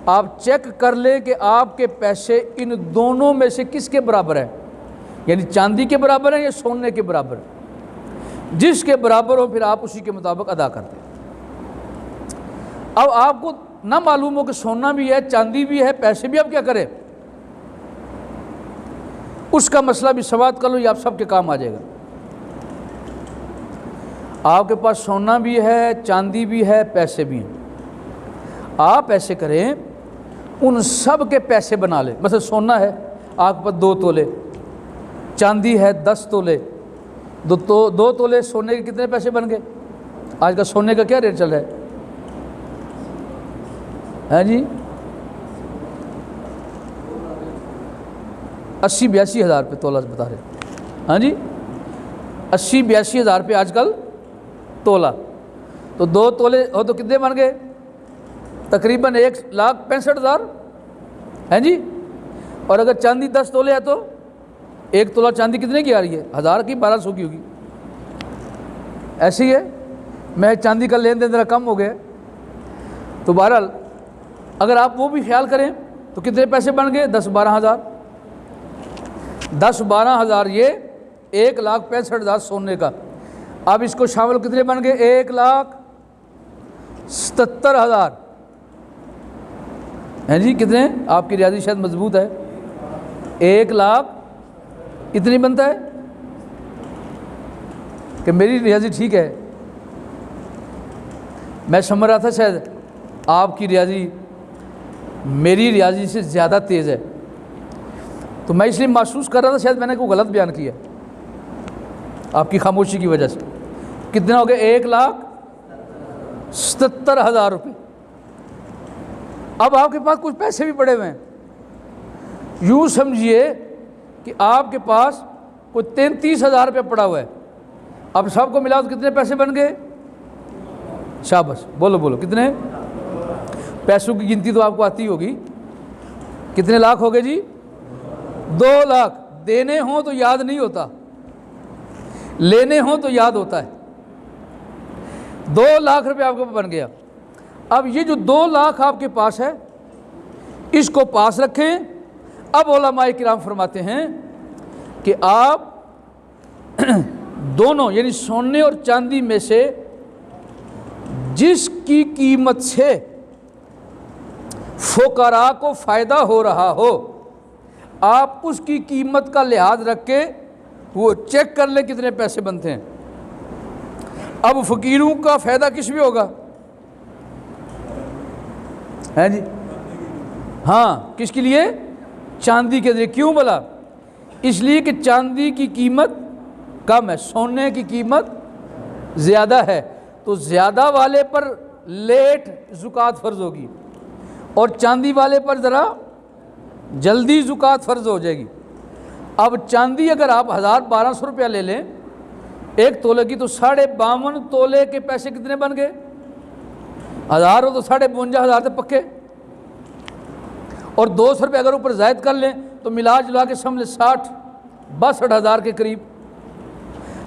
آپ چیک کر لیں کہ آپ کے پیسے ان دونوں میں سے کس کے برابر ہیں، یعنی چاندی کے برابر ہیں یا سونے کے برابر ہیں۔ جس کے برابر ہو پھر آپ اسی کے مطابق ادا کرتے ہیں۔ اب آپ کو نہ معلوم ہو کہ سونا بھی ہے چاندی بھی ہے پیسے بھی، اب کیا کریں؟ اس کا مسئلہ بھی سوات کر لو، یہ آپ سب کے کام آ جائے گا۔ آپ کے پاس سونا بھی ہے چاندی بھی ہے پیسے بھی ہیں، آپ ایسے کریں ان سب کے پیسے بنا لیں۔ مثلا سونا ہے آپ کے پاس 2 تولے، چاندی ہے 10 تولے، 2 تولے سونے کے کتنے پیسے بن گئے؟ آج کا سونے کا کیا ریٹ چل رہا ہے جی؟ 80-82 ہزار روپے تولہ بتا رہے ہیں. ہاں جی 80-82 ہزار روپے آج کل تولہ. تو 2 تولے ہو تو کتنے بن گئے؟ تقریباً 1,65,000. ہیں جی. اور اگر چاندی 10 تولے ہے تو 1 تولہ چاندی کتنے کی آ رہی ہے؟ 1000 کی 1200 کی ہوگی. ایسے ہی ہے. میں چاندی کا لین دین ذرا کم ہو گیا. تو بہرحال اگر آپ وہ بھی خیال کریں تو کتنے پیسے بن گئے؟ 10-12 ہزار. 10-12 ہزار یہ 1,65,000 سونے کا. اب اس کو شامل کتنے بن گئے؟ 1,77,000. ہیں جی کتنے؟ آپ کی ریاضی شاید مضبوط ہے. 1 لاکھ اتنی بنتا ہے کہ میری ریاضی ٹھیک ہے. میں سمجھ رہا تھا شاید آپ کی ریاضی میری ریاضی سے زیادہ تیز ہے. تو میں اس لیے محسوس کر رہا تھا شاید میں نے کوئی غلط بیان کیا آپ کی خاموشی کی وجہ سے. کتنا ہو گیا؟ 1,77,000 روپے. اب آپ کے پاس کچھ پیسے بھی پڑے ہوئے ہیں. یوں سمجھیے کہ آپ کے پاس کوئی 33,000 روپے پڑا ہوا ہے. اب سب کو ملا تو کتنے پیسے بن گئے؟ شاباش بولو بولو کتنے؟ پیسوں کی گنتی تو آپ کو آتی ہوگی. کتنے لاکھ ہو گئے جی؟ 2 لاکھ. دینے ہوں تو یاد نہیں ہوتا, لینے ہوں تو یاد ہوتا ہے. 2 لاکھ روپے آپ کو بن گیا. اب یہ جو 2 لاکھ آپ کے پاس ہے اس کو پاس رکھیں. اب علماء کرام فرماتے ہیں کہ آپ دونوں یعنی سونے اور چاندی میں سے جس کی قیمت سے فقراء کو فائدہ ہو رہا ہو آپ اس کی قیمت کا لحاظ رکھ کے وہ چیک کر لیں کتنے پیسے بنتے ہیں. اب فقیروں کا فائدہ کس میں ہوگا؟ ہے جی ہاں کس کے لیے؟ چاندی کے ذریعے. کیوں بلا؟ اس لیے کہ چاندی کی قیمت کم ہے, سونے کی قیمت زیادہ ہے. تو زیادہ والے پر لیٹ زکوٰۃ فرض ہوگی اور چاندی والے پر ذرا جلدی زکوٰۃ فرض ہو جائے گی. اب چاندی اگر آپ 1,200 روپیہ لے لیں 1 تولے کی تو 52.5 تولے کے پیسے کتنے بن گئے؟ 1000 ہو تو 52,500 تھے پکے. اور 200 روپے اگر اوپر زائد کر لیں تو ملا جلا کے سمجھ 60-62 کے قریب.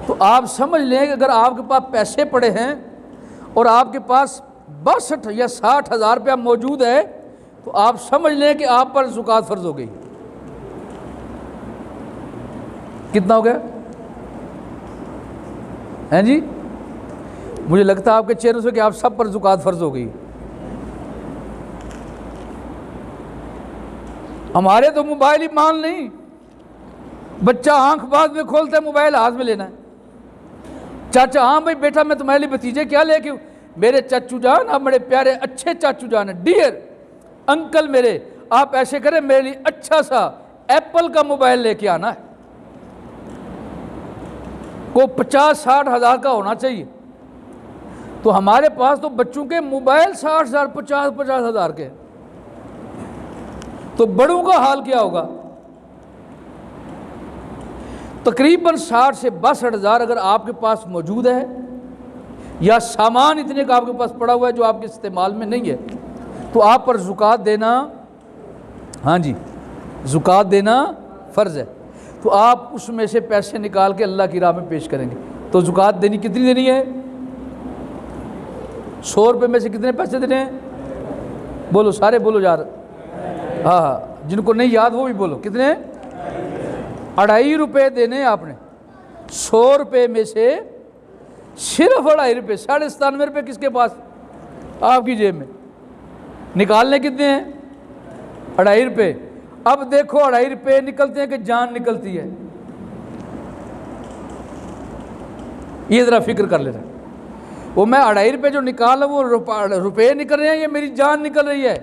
تو آپ سمجھ لیں کہ اگر آپ کے پاس پیسے پڑے ہیں اور آپ کے پاس 62 یا 60 ہزار روپیہ موجود ہے تو آپ سمجھ لیں کہ آپ پر زکوٰۃ فرض ہو گئی. کتنا ہو گیا؟ ہیں جی مجھے لگتا ہے آپ کے چہروں سے کہ آپ سب پر زکوٰۃ فرض ہو گئی. ہمارے تو موبائل ہی مان نہیں. بچہ آنکھ بعد میں کھولتا ہے موبائل ہاتھ میں لینا ہے. چاچا ہاں بھائی بیٹا میں تمہارے لیے بھتیجے کیا لے کے میرے چاچو جان آپ بڑے پیارے اچھے چاچو جان ہیں, ڈیئر انکل میرے, آپ ایسے کریں میرے لیے اچھا سا ایپل کا موبائل لے کے آنا ہے, کو 50-60 ہزار کا ہونا چاہیے. تو ہمارے پاس تو بچوں کے موبائل 60 ہزار 50 ہزار کے, تو بڑوں کا حال کیا ہوگا؟ تقریباً 60 سے 62 ہزار اگر آپ کے پاس موجود ہے یا سامان اتنے کا آپ کے پاس پڑا ہوا ہے جو آپ کے استعمال میں نہیں ہے تو آپ پر زکوٰۃ دینا, ہاں جی زکوٰۃ دینا فرض ہے. تو آپ اس میں سے پیسے نکال کے اللہ کی راہ میں پیش کریں گے. تو زکوٰۃ دینی کتنی دینی ہے؟ 100 روپے میں سے کتنے پیسے دینے ہیں؟ بولو سارے بولو یار. ہاں جن کو نہیں یاد وہ بھی بولو. کتنے؟ 2.5 روپے دینے آپ نے. 100 روپے میں سے صرف 2.5 روپے, 97.5 روپے کس کے پاس؟ آپ کی جیب میں. نکالنے کتنے ہیں؟ 2.5 روپے. اب دیکھو 2.5 روپے نکلتے ہیں کہ جان نکلتی ہے, یہ ذرا فکر کر لینا. وہ میں 2.5 روپے جو نکالا وہ روپے نکل رہے ہیں یا میری جان نکل رہی ہے؟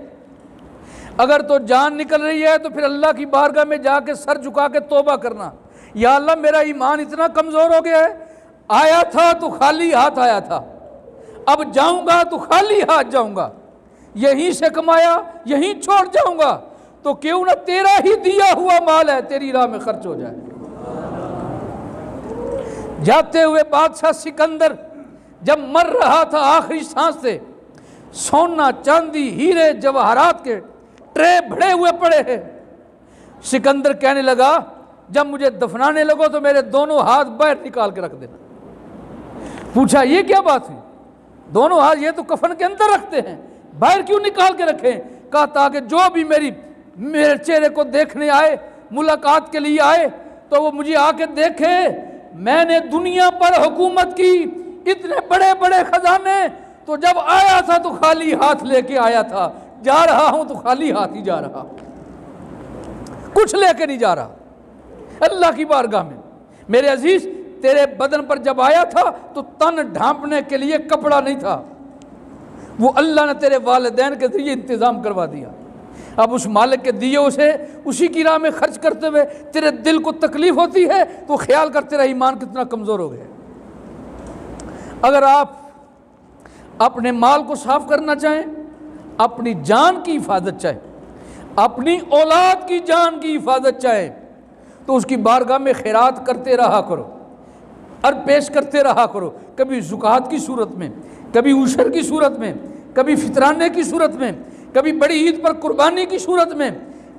اگر تو جان نکل رہی ہے تو پھر اللہ کی بارگاہ میں جا کے سر جھکا کے توبہ کرنا, یا اللہ میرا ایمان اتنا کمزور ہو گیا ہے, آیا تھا تو خالی ہاتھ آیا تھا, اب جاؤں گا تو خالی ہاتھ جاؤں گا, یہیں سے کمایا یہیں چھوڑ جاؤں گا, تو کیوں نہ تیرا ہی دیا ہوا مال ہے تیری راہ میں خرچ ہو جائے۔ جاتے ہوئے بادشاہ سکندر جب مر رہا تھا آخری سانس سے، سونا چاندی ہیرے جواہرات کے ٹرے بھرے ہوئے پڑے ہیں۔ سکندر کہنے لگا جب مجھے دفنانے لگو تو میرے دونوں ہاتھ باہر نکال کے رکھ دینا۔ پوچھا یہ کیا بات ہوئی؟ دونوں ہاتھ یہ تو کفن کے اندر رکھتے ہیں، باہر کیوں نکال کے رکھیں؟ کہا تاکہ جو بھی میرے چہرے کو دیکھنے آئے، ملاقات کے لیے آئے، تو وہ مجھے آ کے دیکھے میں نے دنیا پر حکومت کی، اتنے بڑے بڑے خزانے، تو جب آیا تھا تو خالی ہاتھ لے کے آیا تھا، جا رہا ہوں تو خالی ہاتھ ہی جا رہا، کچھ لے کے نہیں جا رہا اللہ کی بارگاہ میں۔ میرے عزیز تیرے بدن پر جب آیا تھا تو تن ڈھانپنے کے لیے کپڑا نہیں تھا، وہ اللہ نے تیرے والدین کے ذریعے انتظام کروا دیا۔ اب اس مالک کے دیے اسے اسی کی راہ میں خرچ کرتے ہوئے تیرے دل کو تکلیف ہوتی ہے تو خیال کر تیرا ایمان کتنا کمزور ہو گیا۔ اگر آپ اپنے مال کو صاف کرنا چاہیں، اپنی جان کی حفاظت چاہیں، اپنی اولاد کی جان کی حفاظت چاہیں، تو اس کی بارگاہ میں خیرات کرتے رہا کرو، عرض پیش کرتے رہا کرو، کبھی زکوٰۃ کی صورت میں، کبھی عشر کی صورت میں، کبھی فطرانے کی صورت میں، کبھی بڑی عید پر قربانی کی صورت میں،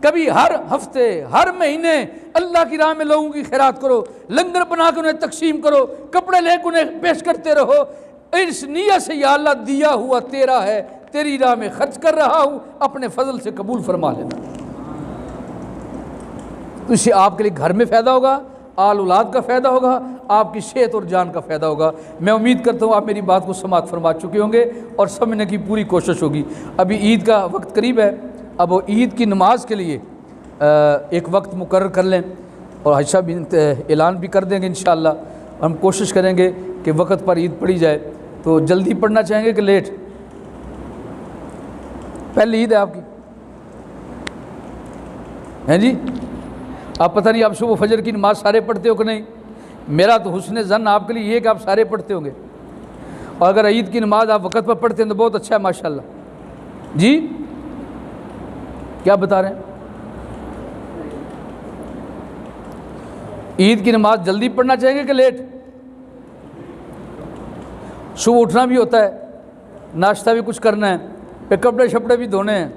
کبھی ہر ہفتے ہر مہینے اللہ کی راہ میں لوگوں کی خیرات کرو، لنگر بنا کے انہیں تقسیم کرو، کپڑے لے کے انہیں پیش کرتے رہو، اس نیت سے یا اللہ دیا ہوا تیرا ہے، تیری راہ میں خرچ کر رہا ہوں، اپنے فضل سے قبول فرما لینا۔ تو اس سے آپ کے لیے گھر میں فائدہ ہوگا، آل اولاد کا فائدہ ہوگا، آپ کی صحت اور جان کا فائدہ ہوگا۔ میں امید کرتا ہوں آپ میری بات کو سماعت فرما چکے ہوں گے اور سمجھنے کی پوری کوشش ہوگی۔ ابھی عید کا وقت قریب ہے، اب وہ عید کی نماز کے لیے ایک وقت مقرر کر لیں، اور حاجی صاحب اعلان بھی کر دیں گے انشاءاللہ۔ ہم کوشش کریں گے کہ وقت پر عید پڑھی جائے۔ تو جلدی پڑھنا چاہیں گے کہ لیٹ؟ پہلی عید ہے آپ کی، ہیں جی؟ آپ پتہ نہیں آپ صبح فجر کی نماز سارے پڑھتے ہو کہ نہیں؟ میرا تو حسن ظن آپ کے لیے یہ کہ آپ سارے پڑھتے ہوں گے، اور اگر عید کی نماز آپ وقت پر پڑھتے ہیں تو بہت اچھا ہے ماشاءاللہ۔ جی کیا بتا رہے ہیں؟ عید کی نماز جلدی پڑھنا چاہیں گے کہ لیٹ؟ صبح اٹھنا بھی ہوتا ہے، ناشتہ بھی کچھ کرنا ہے، پھر کپڑے شپڑے بھی دھونے ہیں،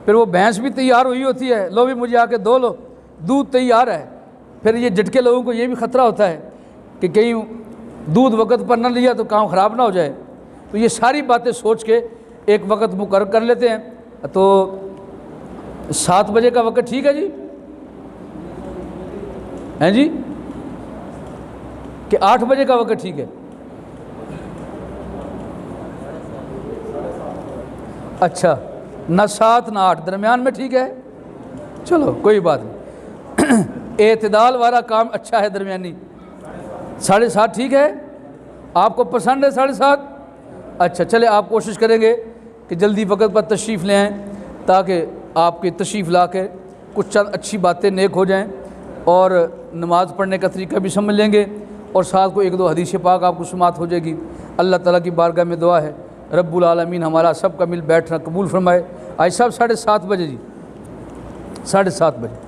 پھر وہ بھینس بھی تیار ہوئی ہوتی ہے، لو بھی مجھے آ کے دھو لو، دودھ تیار ہے۔ پھر یہ جھٹکے لوگوں کو یہ بھی خطرہ ہوتا ہے کہ کہیں دودھ وقت پر نہ لیا تو کام خراب نہ ہو جائے، تو یہ ساری باتیں سوچ کے ایک وقت مقرر کر لیتے ہیں۔ تو 7 بجے کا وقت ٹھیک ہے جی؟ ہیں جی؟ کہ 8 بجے کا وقت ٹھیک ہے؟ اچھا، نہ 7 نہ 8، درمیان میں ٹھیک ہے؟ چلو کوئی بات نہیں، اعتدال والا کام اچھا ہے، درمیانی 7:30 ٹھیک ہے؟ آپ کو پسند ہے 7:30؟ اچھا چلے، آپ کوشش کریں گے کہ جلدی وقت پر تشریف لے آئیں تاکہ آپ کی تشریف لا کے کچھ چند اچھی باتیں نیک ہو جائیں، اور نماز پڑھنے کا طریقہ بھی سمجھ لیں گے، اور ساتھ کو 1-2 حدیث پاک آپ کو سماعت ہو جائے گی۔ اللہ تعالیٰ کی بارگاہ میں دعا ہے رب العالمین ہمارا سب کا مل بیٹھنا قبول فرمائے۔ آج صاحب 7:30 بجے جی، 7:30 بجے۔